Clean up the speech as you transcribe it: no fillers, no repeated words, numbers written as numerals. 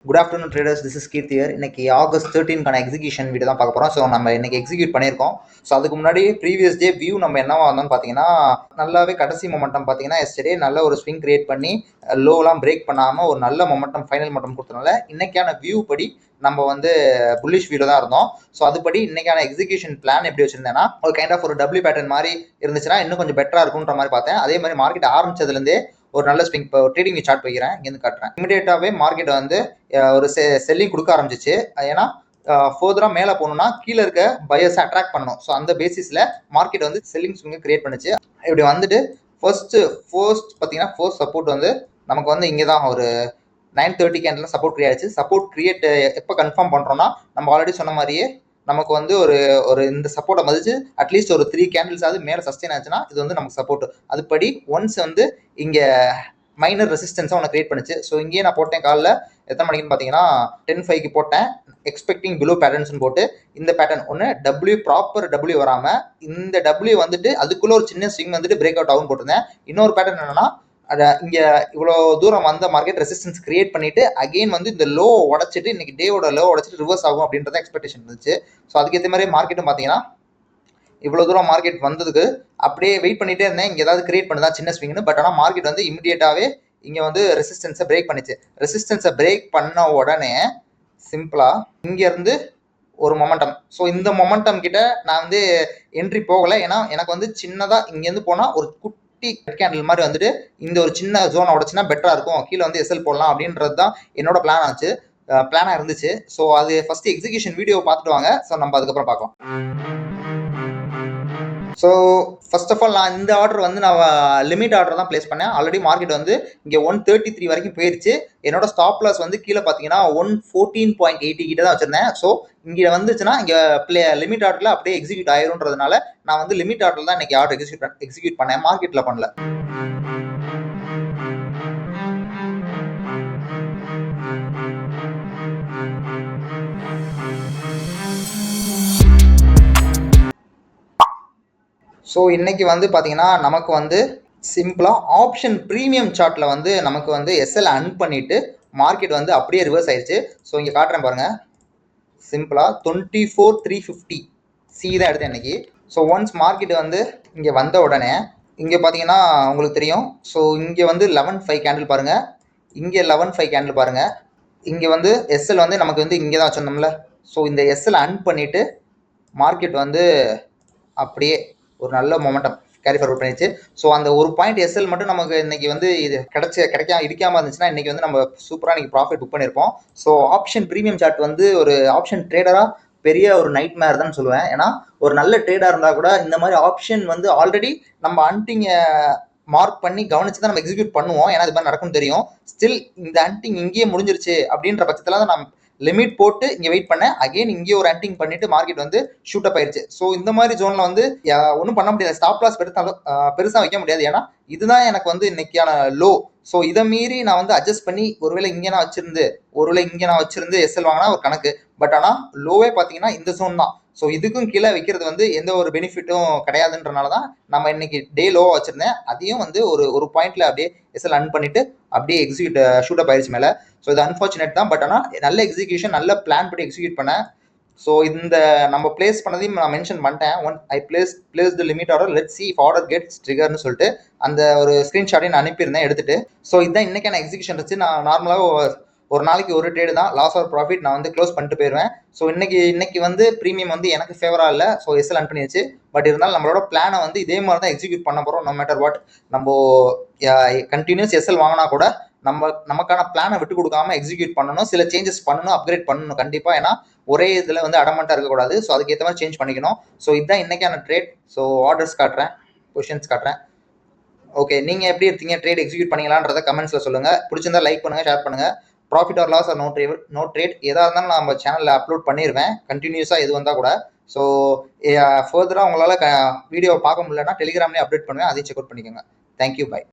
Good afternoon traders, this is Keerthi here. இன்னைக்கு August 13க்கான execution video தான் பார்க்க போகிறோம். ஸோ நம்ம இன்னைக்கு எக்ஸிக்யூட் பண்ணியிருக்கோம். ஸோ அதுக்கு முன்னாடி ப்ரீவியஸ் டே வியூ நம்ம என்னவா இருந்தோம்னு பார்த்தீங்கன்னா, நல்லாவே கடைசி மொமெண்டம் பார்த்தீங்கன்னா எஸ்டர்டே நல்ல ஒரு ஸ்விங் கிரியேட் பண்ணி லோலாம் பிரேக் பண்ணாமல் ஒரு நல்ல மொமெண்டம் ஃபைனல் மொமெண்டம் கொடுத்தனால இன்னைக்கான வியூ படி நம்ம வந்து புல்லிஷ் வியூல தான் இருந்தோம். ஸோ அதுபடி இன்னைக்கான எக்ஸிகியூஷன் பிளான் எப்படி வச்சிருந்தேன்னா, ஒரு கைண்ட் ஆஃப் ஒரு டபிள்யூ பேட்டர்ன் மாதிரி இருந்துச்சுன்னா இன்னும் கொஞ்சம் பெட்டரா இருக்குன்ற மாதிரி பார்த்தேன். அதே மாதிரி மார்க்கெட் ஆரம்பிச்சதுலேருந்தே ஒரு நல்ல ஸ்விங். இப்போ ட்ரேடிங் சார்ட் வைக்கிறேன், இங்கேருந்து காட்டுறேன். இமிடியேட்டாவே மார்க்கெட் வந்து ஒரு செல்லிங் கொடுக்க ஆரம்பிச்சிச்சு. ஏன்னா ஃபர்தரா மேலே போகணும்னா கீழே இருக்க பயர்ஸை அட்ராக்ட் பண்ணணும். ஸோ அந்த பேசிஸில் மார்க்கெட் வந்து செல்லிங் ஸ்விங் கிரியேட் பண்ணுச்சு. இப்படி வந்துட்டு ஃபர்ஸ்ட் பார்த்தீங்கன்னா ஃபர்ஸ்ட் சப்போர்ட் வந்து நமக்கு வந்து இங்கே தான் ஒரு 9:30 கேண்டில் சப்போர்ட் கிரியேட் ஆச்சு. சப்போர்ட் கிரியேட் எப்போ கன்ஃபார்ம் பண்ணுறோம்னா, நம்ம ஆல்ரெடி சொன்ன மாதிரியே நமக்கு வந்து ஒரு இந்த சப்போர்ட்டை மதிச்சு அட்லீஸ்ட் ஒரு 3 கேண்டில்ஸ் ஆகுது மேலே சஸ்டெயின் ஆச்சுன்னா இது வந்து நமக்கு சப்போர்ட். அதுபடி ஒன்ஸ் வந்து இங்கே மைனர் ரெசிஸ்டன்ஸாக ஒன்று கிரியேட் பண்ணுச்சு. ஸோ இங்கேயே நான் போட்டேன் காலில் எத்தனை மணிக்குன்னு பார்த்தீங்கன்னா 10:05க்கு போட்டேன். எக்ஸ்பெக்டிங் பிலோ பேட்டர்ன்ஸ்னு போட்டு இந்த பேட்டர்ன் ஒன்று டபிள்யூ ப்ராப்பர் டபிள்யூ வராமல் இந்த டபிள்யூ வந்துட்டு அதுக்குள்ளே ஒரு சின்ன ஸ்விங் வந்துட்டு பிரேக் அவுட் ஆகும் போட்டிருந்தேன். இன்னொரு பேட்டர்ன் என்னன்னா, இங்கே இவ்வளோ தூரம் வந்த மார்க்கெட் ரெசிஸ்டன்ஸ் கிரியேட் பண்ணிட்டு அகெயின் வந்து இந்த லோ உடச்சிட்டு இன்னைக்கு டேவோட லோ உடச்சிட்டு ரிவர்ஸ் ஆகும் அப்படின்றத எக்ஸ்பெக்டேஷன் இருந்துச்சு. ஸோ அதுக்கேற்ற மாதிரி மார்க்கெட்டும் பார்த்தீங்கன்னா இவ்வளோ தூரம் மார்க்கெட் வந்ததுக்கு அப்படியே வெயிட் பண்ணிட்டே இருந்தேன், இங்கே ஏதாவது கிரியேட் பண்ணுதா சின்ன ஸ்விங்னு. பட் ஆனால் மார்க்கெட் வந்து இமிடியேட்டாகவே இங்கே வந்து ரெசிஸ்டன்ஸை பிரேக் பண்ணிச்சு. ரெசிஸ்டன்ஸை பிரேக் பண்ண உடனே சிம்பிளாக இங்கேருந்து ஒரு மொமெண்டம். ஸோ இந்த மொமெண்டம் கிட்ட நான் வந்து என்ட்ரி போகலை. ஏன்னா எனக்கு வந்து சின்னதாக இங்கேருந்து போனால் ஒரு கேண்டில் மாதிரி வந்துட்டு இந்த ஒரு சின்ன ஜோன் உடச்சுன்னா பெட்டரா இருக்கும், கீழே வந்து எஸ்எல் போடலாம் அப்படின்றது தான் என்னோட பிளானா இருந்துச்சு. ஸோ அது ஃபர்ஸ்ட் எக்ஸிகியூஷன் வீடியோ பார்த்துட்டு வாங்க. ஸோ நம்ம அதுக்கப்புறம் பார்க்கலாம். ஸோ ஃபர்ஸ்ட் ஆஃப் ஆல் நான் இந்த ஆர்டர் வந்து நான் லிமிட் ஆர்டர் தான் பிளேஸ் பண்ணேன். ஆல்ரெடி மார்க்கெட் வந்து இங்கே 133 வரைக்கும் போயிருச்சு. என்னோட ஸ்டாப் லாஸ் வந்து கீழே பார்த்தீங்கன்னா 114.80 கிட்ட தான் வச்சிருந்தேன். ஸோ இங்கே வந்துச்சுன்னா இங்கே லிமிட் ஆர்டரில் அப்படியே எக்ஸிக்யூட் ஆயிரும்ன்றதுனால நான் வந்து லிமிட் ஆர்டர் தான் இன்னைக்கு ஆர்டர் எக்ஸிக்யூட் பண்ணேன், மார்க்கெட்டில் பண்ணல. ஸோ இன்னைக்கு வந்து பார்த்தீங்கன்னா நமக்கு வந்து சிம்பிளாக ஆப்ஷன் ப்ரீமியம் சார்ட்டில் வந்து நமக்கு வந்து எஸ்எல் அன் பண்ணிட்டு மார்க்கெட் வந்து அப்படியே ரிவர்ஸ் ஆயிடுச்சு. ஸோ இங்கே காட்டுறேன் பாருங்க, சிம்பிளாக 24,350 சி தான் எடுத்தேன் இன்னைக்கு. ஸோ ஒன்ஸ் மார்க்கெட் வந்து இங்கே வந்த உடனே இங்கே பார்த்தீங்கன்னா உங்களுக்கு தெரியும். ஸோ இங்கே வந்து 11.5 கேண்டில் பாருங்க, இங்கே 11.5 கேண்டில் பாருங்க. இங்கே வந்து எஸ்எல் வந்து நமக்கு வந்து இங்கே தான் வச்சிருந்தோம்ல. ஸோ இந்த எஸ்எல் அன் பண்ணிட்டு மார்க்கெட் வந்து அப்படியே ஒரு நல்ல மொமெண்டம் கேரி ஃபார்வர்ட் பண்ணிச்சு. ஸோ அந்த ஒரு பாயிண்ட் எஸ்எல் மட்டும் நமக்கு இன்னைக்கு வந்து இது இடிக்காம இருந்துச்சுன்னா இன்னைக்கு வந்து நம்ம சூப்பராக இன்னைக்கு ப்ராஃபிட் புக் பண்ணியிருப்போம். ஸோ ஆப்ஷன் ப்ரீமியம் சார்ட் வந்து ஒரு ஆப்ஷன் ட்ரேடரா பெரிய ஒரு நைட் மேர் தான் சொல்லுவேன். ஏன்னா ஒரு நல்ல ட்ரேடா இருந்தா கூட இந்த மாதிரி ஆப்ஷன் வந்து ஆல்ரெடி நம்ம அன்டிங்க மார்க் பண்ணி கவனிச்சு தான் நம்ம எக்ஸிக்யூட் பண்ணுவோம். ஏன்னா இது மாதிரி நடக்கும்னு தெரியும். ஸ்டில் இந்த அன்டிங் இங்கேயே முடிஞ்சிருச்சு அப்படின்ற பட்சத்துல தான் நம்ம லிமிட் போட்டு இங்கே வெயிட் பண்ணேன். அகைன் இங்கே ஒரு ஆக்டிங் பண்ணிட்டு மார்க்கெட் வந்து ஷூட் அப் ஆயிடுச்சு. ஸோ இந்த மாதிரி ஜோன்ல வந்து ஒன்றும் பண்ண முடியாது, ஸ்டாப் லாஸ் பெருசாக வைக்க முடியாது. ஏன்னா இதுதான் எனக்கு வந்து இன்னைக்கான லோ. ஸோ இதை மீறி நான் வந்து அட்ஜஸ்ட் பண்ணி ஒருவேளை இங்கே நான் வச்சிருந்து எஸ்எல் வாங்கினா ஒரு கணக்கு. பட் ஆனால் லோவே பார்த்தீங்கன்னா இந்த ஜோன் தான். ஸோ இதுக்கும் கீழே வைக்கிறது வந்து எந்த ஒரு பெனிஃபிட்டும் கிடையாதுன்றனால தான் நம்ம இன்னைக்கு டே லோவாக வச்சிருந்தேன். அதையும் வந்து ஒரு பாயிண்ட்ல அப்படியே எஸ்எல் அன் பண்ணிட்டு அப்படியே ஷூட் அப் ஆயிடுச்சு மேலே. ஸோ இது அன்ஃபார்ச்சுனேட் தான். பட் ஆனால் நல்ல எக்ஸிகியூஷன், நல்ல பிளான் படி எக்ஸிக்யூட் பண்ணேன். ஸோ இந்த நம்ம பிளேஸ் பண்ணதையும் நான் மென்ஷன் பண்ணிட்டேன். ஐ place the limit order, let's see if order gets triggerன்னு சொல்லிட்டு அந்த ஒரு ஸ்க்ரீன்ஷாட்டையும் நான் அனுப்பியிருந்தேன் எடுத்துட்டு. ஸோ இதுதான் இன்னைக்கான எக்ஸிகியூஷன் இருந்துச்சு. நான் நார்மலாக ஒரு நாளைக்கு ஒரு ட்ரேடு தான், லாஸ் ஆர் ப்ராஃபிட் நான் வந்து க்ளோஸ் பண்ணிட்டு போயிடுவேன். ஸோ இன்னைக்கு வந்து ப்ரீமியம் வந்து எனக்கு ஃபேவரா இல்லை. ஸோ எஸ்எல் அன் பண்ணிடுச்சு. பட் இருந்தாலும் நம்மளோட பிளானை வந்து இதே மாதிரி தான் எக்ஸிக்யூட் பண்ண போகிறோம். நோ மேட்டர் வாட், நம்ம கண்டினியூஸ் எஸ்எல் வாங்கினா கூட நமக்கான பிளானை விட்டு கொடுக்காம எக்ஸிக்யூட் பண்ணணும், சில சேஞ்சஸ் பண்ணணும், அப்கிரேட் பண்ணணும் கண்டிப்பாக. ஏன்னா ஒரே இதில் வந்து அடமெண்ட்டாக இருக்கக்கூடாது. ஸோ அதுக்கேற்ற மாதிரி சேஞ்ச் பண்ணிக்கணும். ஸோ இதுதான் இன்னைக்கான ட்ரேட். ஸோ ஆர்டர்ஸ் காட்டுறேன், பொசிஷன்ஸ் காட்டுறேன். ஓகே, நீங்கள் எப்படி இருக்கீங்க, ட்ரேட் எக்ஸிக்யூட் பண்ணீங்களான்றத கமெண்ட்ஸில் சொல்லுங்கள். பிடிச்சிருந்தா லைக் பண்ணுங்கள், ஷேர் பண்ணுங்கள். Profit or loss or no trade எதாக இருந்தாலும் நான் நம்ம சேனலில் அப்லோட் பண்ணிடுவேன் கண்டினியூஸாக எது வந்தால் கூட. ஸோ ஃபர்தராக உங்களால் வீடியோ பார்க்க முடியலன்னா டெலிகிராம்லேயே அப்டேட் பண்ணுவேன், அதையும் செக் அவுட் பண்ணிக்கோங்க. Thank you, by.